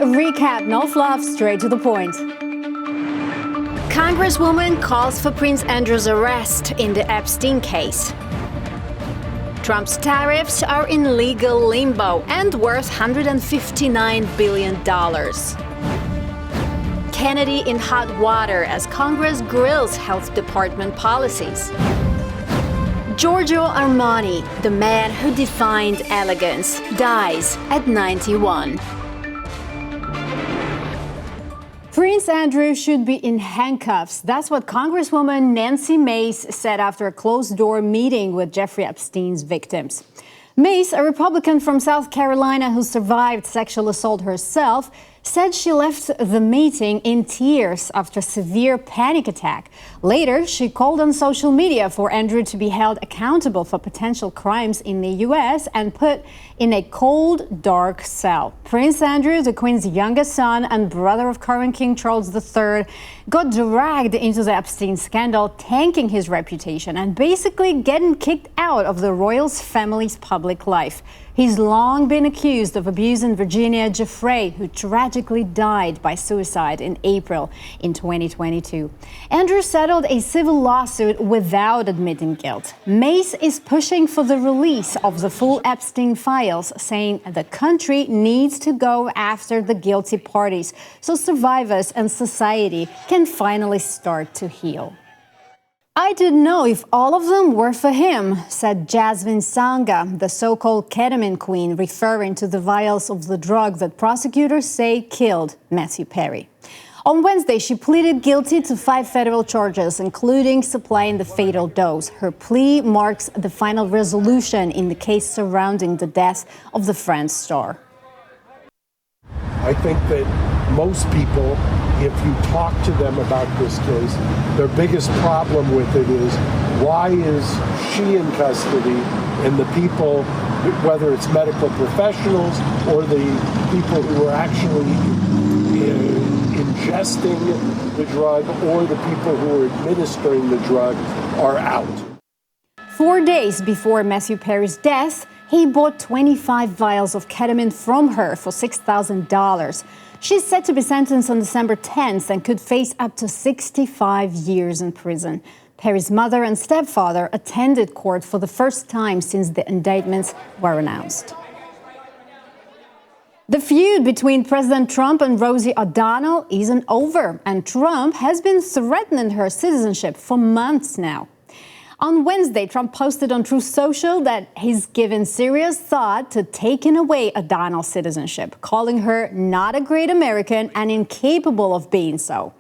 recap, no fluff, straight to the point. Congresswoman calls for Prince Andrew's arrest in the Epstein case. Trump's tariffs are in legal limbo and worth $159 billion. Kennedy in hot water as Congress grills health department policies. Giorgio Armani, the man who defined elegance, dies at 91. Prince Andrew should be in handcuffs. That's what Congresswoman Nancy Mace said after a closed-door meeting with Jeffrey Epstein's victims. Mace, a Republican from South Carolina who survived sexual assault herself, said she left the meeting in tears after a severe panic attack. Later, she called on social media for Andrew to be held accountable for potential crimes in the U.S. and put in a cold, dark cell. Prince Andrew, the Queen's youngest son and brother of current King Charles III, got dragged into the Epstein scandal, tanking his reputation and basically getting kicked out of the royals' family's public life. He's long been accused of abusing Virginia Giuffre, who tragically died by suicide in April in 2022. Andrew settled a civil lawsuit without admitting guilt. Mace is pushing for the release of the full Epstein files, saying the country needs to go after the guilty parties so survivors and society can finally start to heal. I didn't know if all of them were for him, said Jasveen Sangha, the so-called Ketamine Queen, referring to the vials of the drug that prosecutors say killed Matthew Perry. On Wednesday, she pleaded guilty to 5 federal charges, including supplying the fatal dose. Her plea marks the final resolution in the case surrounding the death of the Friends star. I think that most people, if you talk to them about this case, their biggest problem with it is, why is she in custody and the people, whether it's medical professionals or the people who are actually ingesting the drug or the people who are administering the drug are out. 4 days before Matthew Perry's death, he bought 25 vials of ketamine from her for $6,000. She's set to be sentenced on December 10th and could face up to 65 years in prison. Perry's mother and stepfather attended court for the first time since the indictments were announced. The feud between President Trump and Rosie O'Donnell isn't over, and Trump has been threatening her citizenship for months now. On Wednesday, Trump posted on Truth Social that he's given serious thought to taking away O'Donnell's citizenship, calling her not a great American and incapable of being so.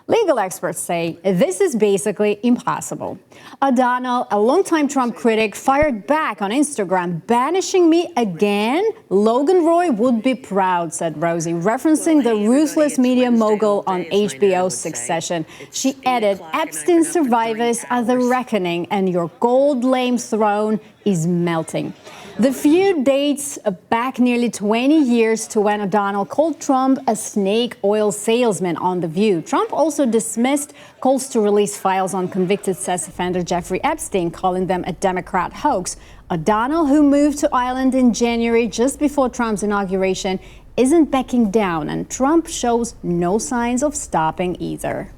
Legal experts say this is basically impossible. O'Donnell, a longtime Trump critic, fired back on Instagram, banishing me again? Logan Roy would be proud, said Rosie, referencing the ruthless media mogul on HBO's Succession. She added, Epstein survivors are the reckoning and your gold lame throne is melting. The feud dates back nearly 20 years to when O'Donnell called Trump a snake oil salesman on The View. Trump also dismissed calls to release files on convicted sex offender Jeffrey Epstein, calling them a Democrat hoax. O'Donnell, who moved to Ireland in January just before Trump's inauguration, isn't backing down, and Trump shows no signs of stopping either.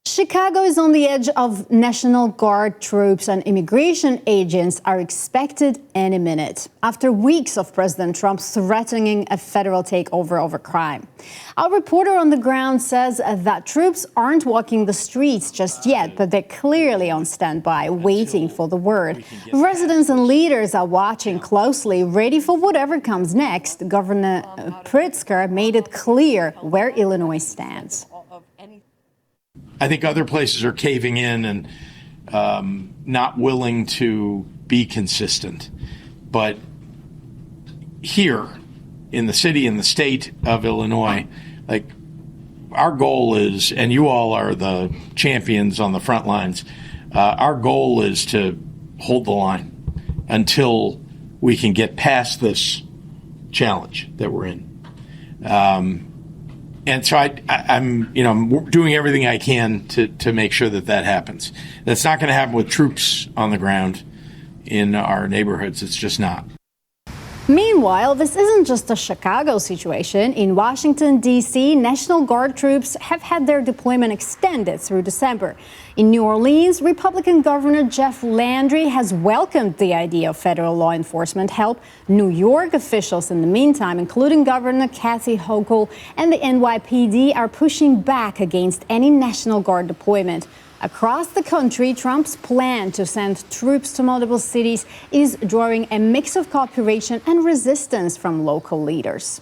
Chicago is on the edge of National Guard troops, and immigration agents are expected any minute after weeks of President Trump threatening a federal takeover over crime. Our reporter on the ground says that troops aren't walking the streets just yet, but they're clearly on standby, waiting for the word. Residents and leaders are watching closely, ready for whatever comes next. Governor Pritzker made it clear where Illinois stands. I think other places are caving in and not willing to be consistent. But here in the city and the state of Illinois, like, our goal is, and you all are the champions on the front lines, our goal is to hold the line until we can get past this challenge that we're in. And so I'm doing everything I can to make sure that happens. That's not going to happen with troops on the ground in our neighborhoods. It's just not. Meanwhile, this isn't just a Chicago situation. In Washington, D.C., National Guard troops have had their deployment extended through December. In New Orleans, Republican Governor Jeff Landry has welcomed the idea of federal law enforcement help. New York officials, in the meantime, including Governor Kathy Hochul and the NYPD, are pushing back against any National Guard deployment. Across the country, Trump's plan to send troops to multiple cities is drawing a mix of cooperation and resistance from local leaders.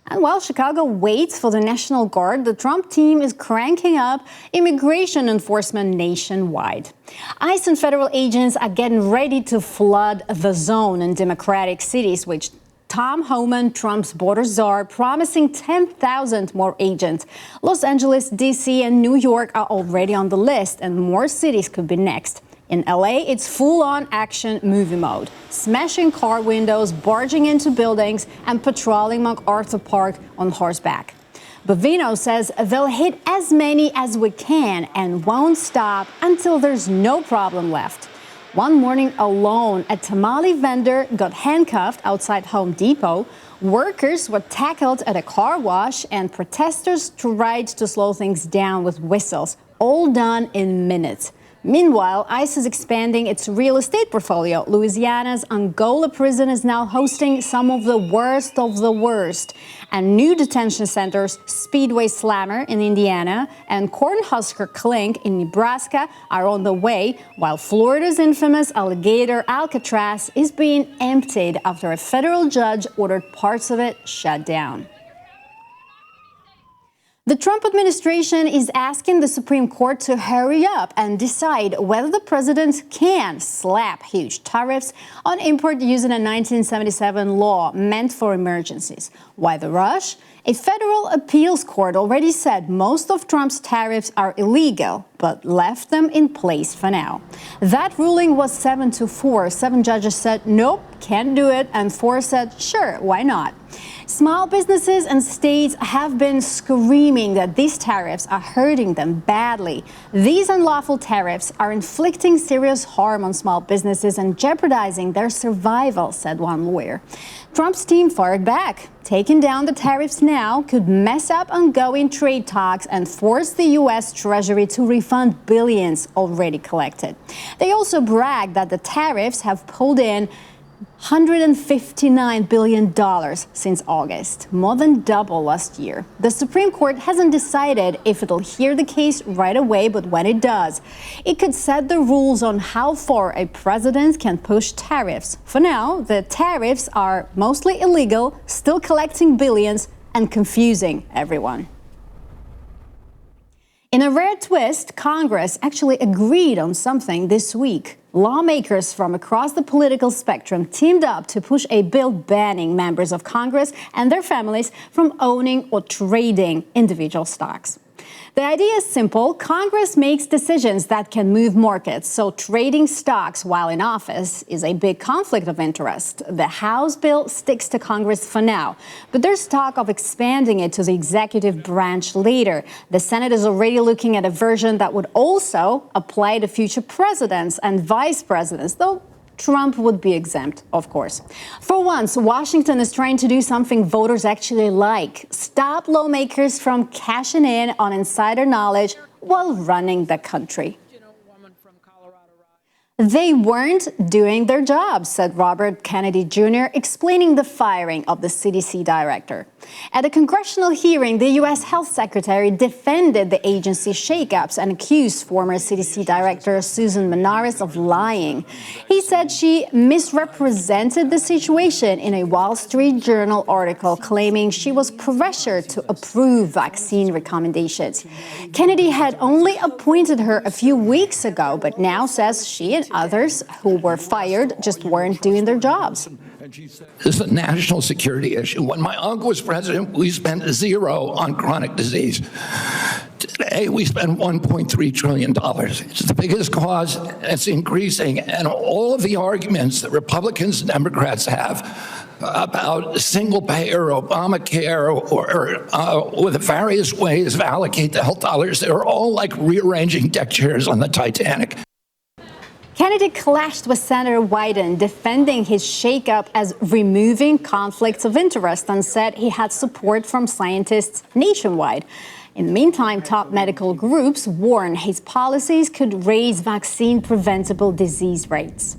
And while Chicago waits for the National Guard, the Trump team is cranking up immigration enforcement nationwide. ICE and federal agents are getting ready to flood the zone in Democratic cities, which Tom Homan, Trump's border czar, promising 10,000 more agents. Los Angeles, D.C., and New York are already on the list, and more cities could be next. In L.A., it's full-on action movie mode, smashing car windows, barging into buildings, and patrolling MacArthur Park on horseback. Bovino says they'll hit as many as we can and won't stop until there's no problem left. One morning alone, a tamale vendor got handcuffed outside Home Depot. Workers were tackled at a car wash, and protesters tried to slow things down with whistles, all done in minutes. Meanwhile, ICE is expanding its real estate portfolio. Louisiana's Angola prison is now hosting some of the worst. And new detention centers, Speedway Slammer in Indiana and Cornhusker Clink in Nebraska, are on the way, while Florida's infamous alligator Alcatraz is being emptied after a federal judge ordered parts of it shut down. The Trump administration is asking the Supreme Court to hurry up and decide whether the president can slap huge tariffs on import using a 1977 law meant for emergencies. Why the rush? A federal appeals court already said most of Trump's tariffs are illegal, but left them in place for now. That ruling was 7-4. 7 judges said, nope, can't do it, and 4 said, sure, why not? Small businesses and states have been screaming that these tariffs are hurting them badly. These unlawful tariffs are inflicting serious harm on small businesses and jeopardizing their survival, said one lawyer. Trump's team fired back. Taking down the tariffs now could mess up ongoing trade talks and force the U.S. Treasury to refund billions already collected. They also bragged that the tariffs have pulled in $159 billion since August, more than double last year. The Supreme Court hasn't decided if it'll hear the case right away, but when it does, it could set the rules on how far a president can push tariffs. For now, the tariffs are mostly illegal, still collecting billions and confusing everyone. In a rare twist, Congress actually agreed on something this week. Lawmakers from across the political spectrum teamed up to push a bill banning members of Congress and their families from owning or trading individual stocks. The idea is simple. Congress makes decisions that can move markets, so trading stocks while in office is a big conflict of interest. The House bill sticks to Congress for now, but there's talk of expanding it to the executive branch later. The Senate is already looking at a version that would also apply to future presidents and vice presidents, though Trump would be exempt, of course. For once, Washington is trying to do something voters actually like: stop lawmakers from cashing in on insider knowledge while running the country. They weren't doing their jobs, said Robert Kennedy Jr., explaining the firing of the CDC director. At a congressional hearing, the U.S. Health Secretary defended the agency's shakeups and accused former CDC Director Susan Manaris of lying. He said she misrepresented the situation in a Wall Street Journal article, claiming she was pressured to approve vaccine recommendations. Kennedy had only appointed her a few weeks ago, but now says she and others who were fired just weren't doing their jobs. This is a national security issue. When my uncle was president, we spent zero on chronic disease. Today, we spend $1.3 trillion. It's the biggest cause, it's increasing, and all of the arguments that Republicans and Democrats have about single-payer, Obamacare, or with various ways to allocate the health dollars, they're all like rearranging deck chairs on the Titanic. Kennedy clashed with Senator Wyden, defending his shakeup as removing conflicts of interest, and said he had support from scientists nationwide. In the meantime, top medical groups warn his policies could raise vaccine-preventable disease rates.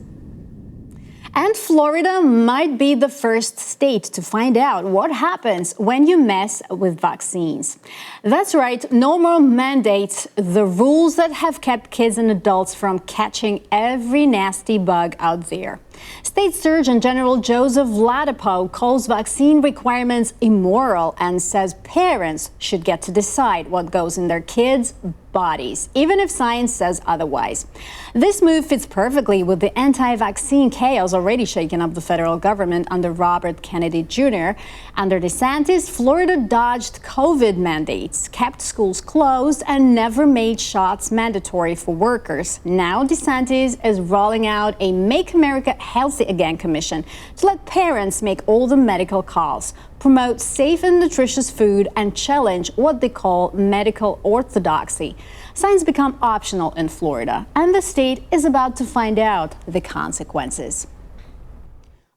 And Florida might be the first state to find out what happens when you mess with vaccines. That's right, no more mandates, the rules that have kept kids and adults from catching every nasty bug out there. State Surgeon General Joseph Ladapo calls vaccine requirements immoral and says parents should get to decide what goes in their kids' bodies, even if science says otherwise. This move fits perfectly with the anti-vaccine chaos already shaking up the federal government under Robert Kennedy Jr. Under DeSantis, Florida dodged COVID mandates, kept schools closed, and never made shots mandatory for workers. Now DeSantis is rolling out a Make America Healthy Again commission to let parents make all the medical calls, promote safe and nutritious food, and challenge what they call medical orthodoxy. Signs become optional in Florida, and the state is about to find out the consequences.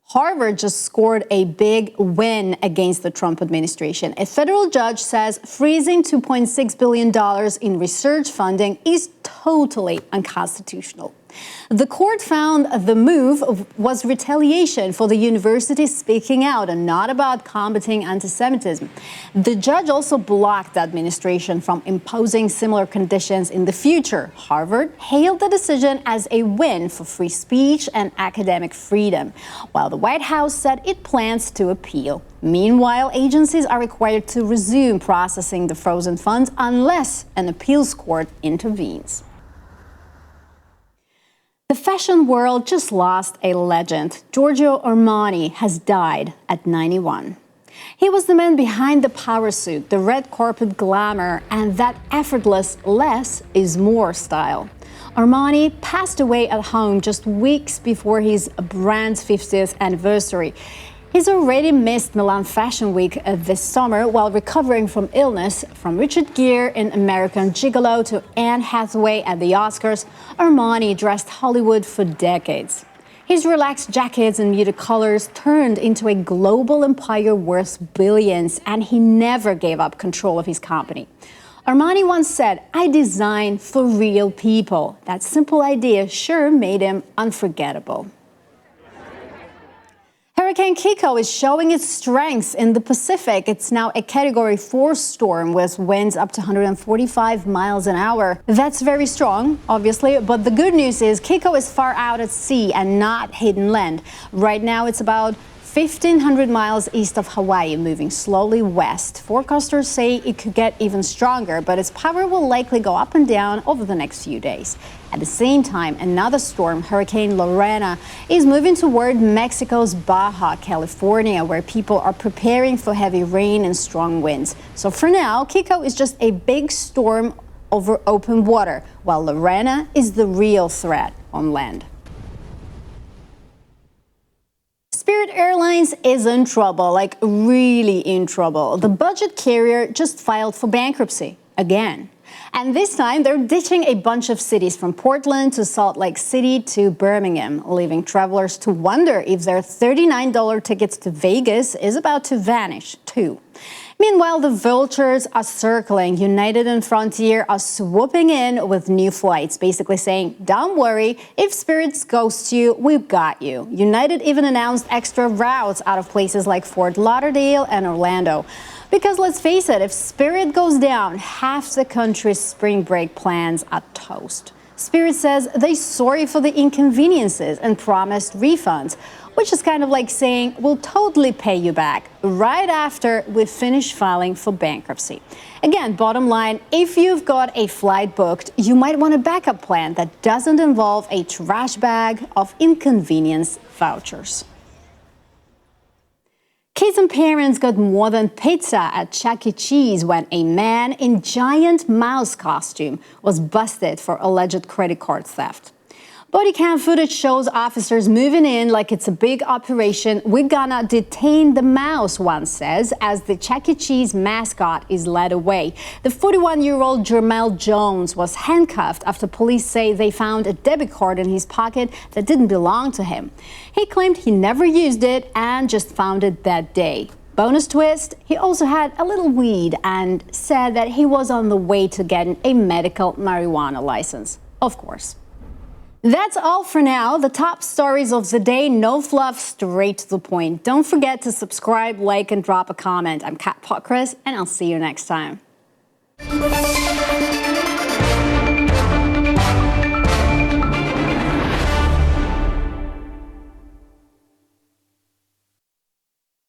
Harvard just scored a big win against the Trump administration. A federal judge says freezing $2.6 billion in research funding is totally unconstitutional. The court found the move was retaliation for the university speaking out and not about combating anti-Semitism. The judge also blocked the administration from imposing similar conditions in the future. Harvard hailed the decision as a win for free speech and academic freedom, while the White House said it plans to appeal. Meanwhile, agencies are required to resume processing the frozen funds unless an appeals court intervenes. The fashion world just lost a legend. Giorgio Armani has died at 91. He was the man behind the power suit, the red carpet glamour, and that effortless less is more style. Armani passed away at home just weeks before his brand's 50th anniversary. He's already missed Milan Fashion Week this summer while recovering from illness. From Richard Gere in American Gigolo to Anne Hathaway at the Oscars, Armani dressed Hollywood for decades. His relaxed jackets and muted colors turned into a global empire worth billions, and he never gave up control of his company. Armani once said, "I design for real people." That simple idea sure made him unforgettable. Hurricane Kiko is showing its strength in the Pacific. It's now a Category 4 storm with winds up to 145 miles an hour. That's very strong, obviously, but the good news is Kiko is far out at sea and not hidden land. Right now, it's about 1,500 miles east of Hawaii, moving slowly west. Forecasters say it could get even stronger, but its power will likely go up and down over the next few days. At the same time, another storm, Hurricane Lorena, is moving toward Mexico's Baja California, where people are preparing for heavy rain and strong winds. So for now, Kiko is just a big storm over open water, while Lorena is the real threat on land. Spirit Airlines is in trouble, like really in trouble. The budget carrier just filed for bankruptcy again. And this time, they're ditching a bunch of cities from Portland to Salt Lake City to Birmingham, leaving travelers to wonder if their $39 tickets to Vegas is about to vanish, too. Meanwhile, the vultures are circling. United and Frontier are swooping in with new flights, basically saying, don't worry, if Spirit ghosts you, we've got you. United even announced extra routes out of places like Fort Lauderdale and Orlando. Because let's face it, if Spirit goes down, half the country's spring break plans are toast. Spirit says they're sorry for the inconveniences and promised refunds, which is kind of like saying, we'll totally pay you back right after we finish filing for bankruptcy. Again, bottom line, if you've got a flight booked, you might want a backup plan that doesn't involve a trash bag of inconvenience vouchers. Kids and parents got more than pizza at Chuck E. Cheese when a man in giant mouse costume was busted for alleged credit card theft. Body cam footage shows officers moving in like it's a big operation. "We're gonna detain the mouse," one says, as the Chuck E. Cheese mascot is led away. The 41-year-old Jermel Jones was handcuffed after police say they found a debit card in his pocket that didn't belong to him. He claimed he never used it and just found it that day. Bonus twist, he also had a little weed and said that he was on the way to getting a medical marijuana license. Of course. That's all for now. The top stories of the day, no fluff, straight to the point. Don't forget to subscribe, like, and drop a comment. I'm Kat Pockris, and I'll see you next time.